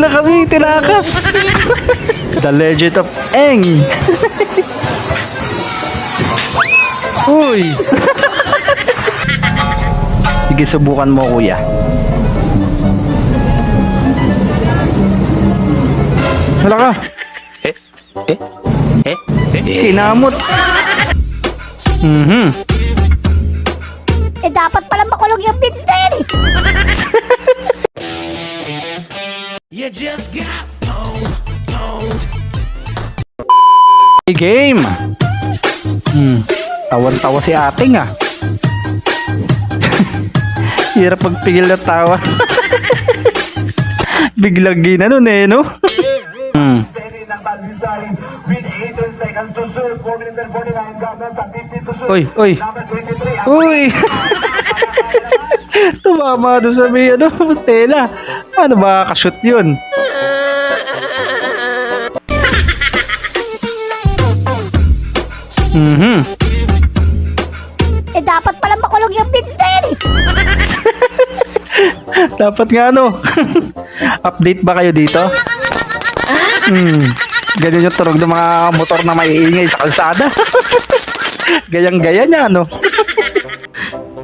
na kasi tinakas. The Legend of Eng. Uy. Sige, subukan mo, kuya. Wala ka. Kinamot. Eh, dapat palang makulog yung pins na yan eh. You just got pwned. Game. Tawan-tawa si ating ah. Hirap magpigil na tawa. Biglang ginanon eh, no? Uy, uy. Uy. Tumama doon sa may ano, tela. Ano ba kashoot yun? Eh, dapat palang makulog yung pins na yan eh. Dapat nga ano. Update ba kayo dito? Ganyan yung tunog ng mga motor na maiingay sa kalsada. Gayang-gaya niya, no?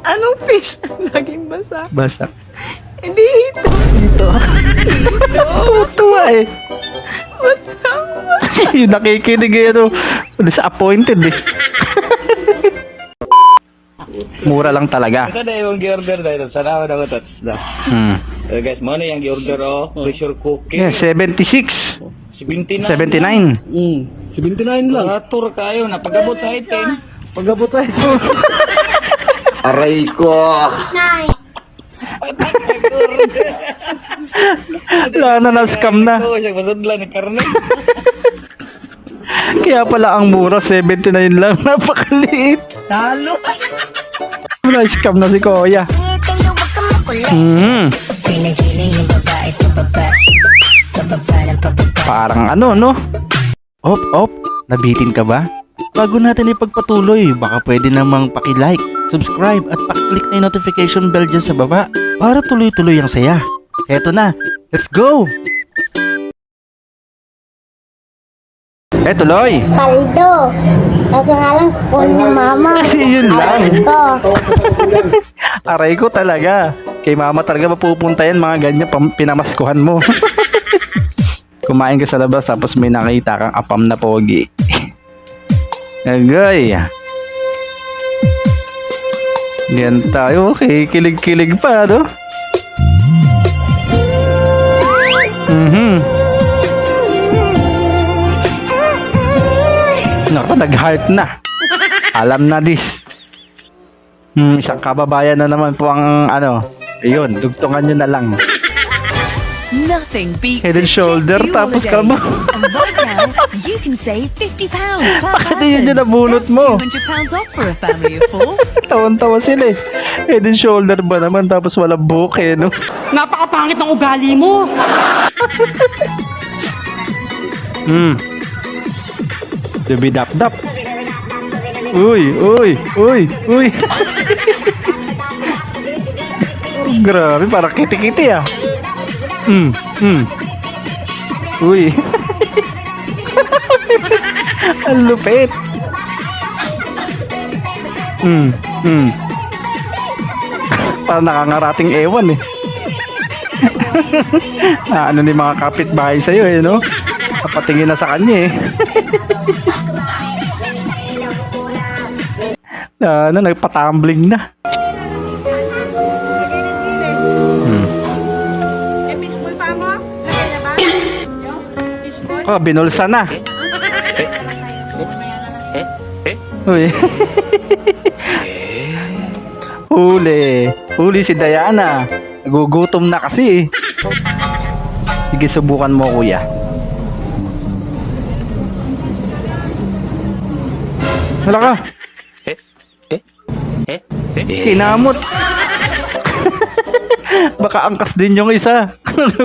Anong fish ang laging basa? Basta. Hindi ito. Dito. Tuwa eh. Basa. Yung nakikinig eh, ano. Disappointed eh. Mura lang talaga. Sa na yung gi-order na ito, sa naman ako touch na. Guys, mo na yung gi-order pressure cooking. Yeah, 76. 79. 79. 79 lang. Atur kayo na pagabot sa item. Pagabot sa item. Aray ko! Wala na, na-scam na. Ito siya, masudla ni karne. Kaya pala ang mura, 79 lang. Napakaliit. Talo. Na-scam na si Kuya. Parang ano, no? Op, nabitin ka ba? Bago natin ipagpatuloy, baka pwede namang paki-like, subscribe at paki-click na yung notification bell dyan sa baba para tuloy-tuloy ang saya. Eto na, let's go! Tuloy. Paldo. Kaso nga lang, kukunin ng mama. Kasi yun lang. Ito. Aray ko talaga. Kay mama talaga mapupunta yan, mga ganyan pinamaskuhan mo. Kumain ka sa labas tapos may nakita kang apam na pogi. Agay. Yan tayo. Okay, kilig-kilig pa, no? Naku, nag-heart na. Alam na this. Isang kababayan na naman po ang ano. Ayun, dugtungan nyo na lang. Nothing beats Head and shoulder, a Jet2 tapos holiday. kamo. And right now, you can save £50 per Bakit person. yun yung nabunot mo? That's £200 off for a family of 4. Tawan-tawa sila eh. Head and shoulder ba naman tapos wala buhok eh, no? Napakapangit ng ugali mo. Dubidap-dap. Uy. Grabe, parang kiti-kiti ah. Uy. Ang lupit. Parang nakangarating ewan eh. Ano ni mga kapitbahay sa'yo eh, no? Napatingin na sa kanya eh. Nagpatumbling na. Binulsa na. Uy. Huli si Diana. Nagugutom na kasi. Sige, subukan mo, kuya. Wala ka. Kinamot. Baka angkas din yung isa.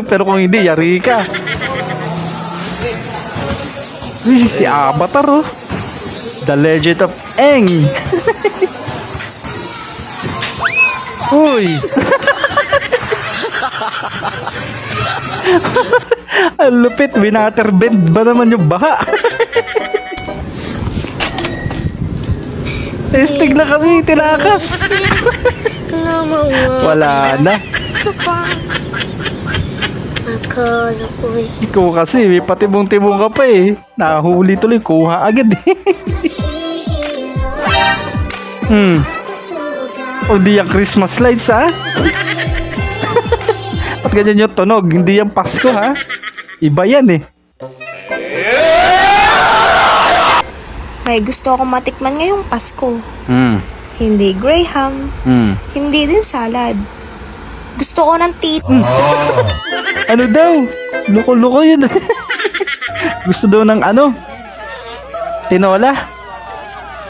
Pero kung hindi, yari ka. Uy, si Avatar oh. The Legend of Eng. Uy. Ang lupit, winaterbend ba naman yung baha? Testing na kasi, tinakas. Wala na. Akala ko eh. Ikaw kasi, may patibong-tibong ka pa eh. Nahuli tuloy, kuha agad eh. O di yung Christmas lights ha? At ganyan yung tunog, hindi yung Pasko ha? Iba yan eh. May gusto akong matikman ngayong Pasko. Hmm. Hindi Graham. Hindi din salad. Gusto ko ng Ano daw? Loko-loko yun. Gusto daw ng ano? Tinola?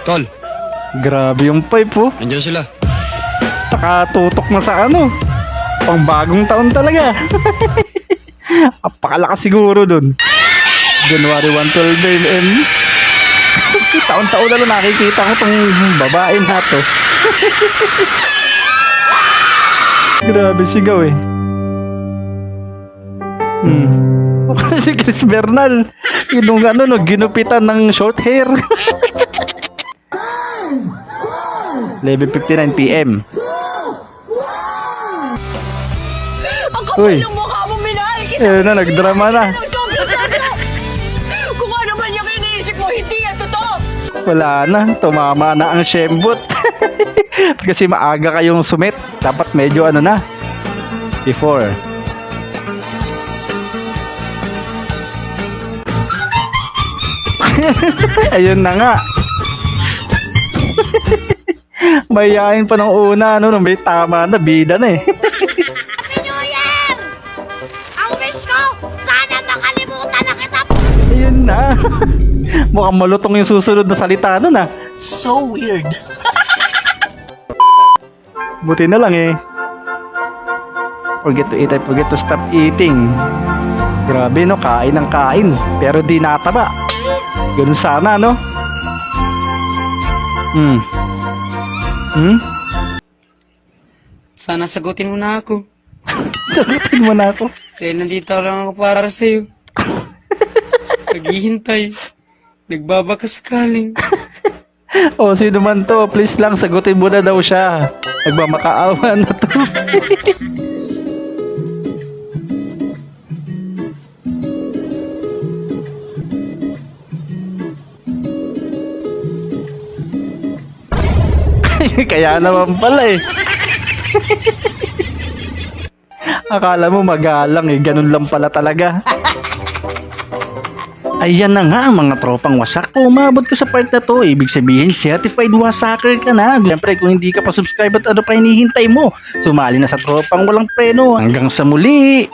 Tol, Grabe yung pipe oh. nandiyan sila. Takatutok na sa ano. Pang bagong taon talaga. Apakalakas siguro dun. January 1, 12 m. Taon-taon na lang nakikita ko tong babae na to. Grabe sigaw eh. Si Chris Bernal. Yung ano no, ginupitan ng short hair. 11:59 PM. Uy. Yung mukha mo, minahal kita. Eh na, nagdrama na. Kung ano man yung iniisip mo, hindi yan totoo. Wala na, tumama na ang shembot. Kasi maaga kayong sumit. Dapat medyo ano na. Before. Ayun na nga. Mayayain pa ng una, ano, may tama na, bida na eh. Ang wish ko, sana makalimutan na kita. Ayun na. Mukhang malutong yung susunod na salita nun ah. So weird. Buti na lang eh. Forget to eat, I forget to stop eating. Grabe no, kain ng kain. Pero di nataba. Ganun sana no. Sana sagutin mo na ako. Sagutin mo na ako. Dahil nandito lang ako para sa'yo. Naghihintay. Nagbabakasakaling. O sino man to, please lang sagutin mo na daw siya. Nagmamakaawa na to. Kaya naman pala eh. Akala mo magalang eh, ganun lang pala talaga. Ayan na nga mga tropang wasak. Kung umabot ka sa part na to, ibig sabihin certified wasaker ka na. Siyempre kung hindi ka pa subscribe at ano pa hinihintay mo, sumali na sa tropang walang preno. Hanggang sa muli!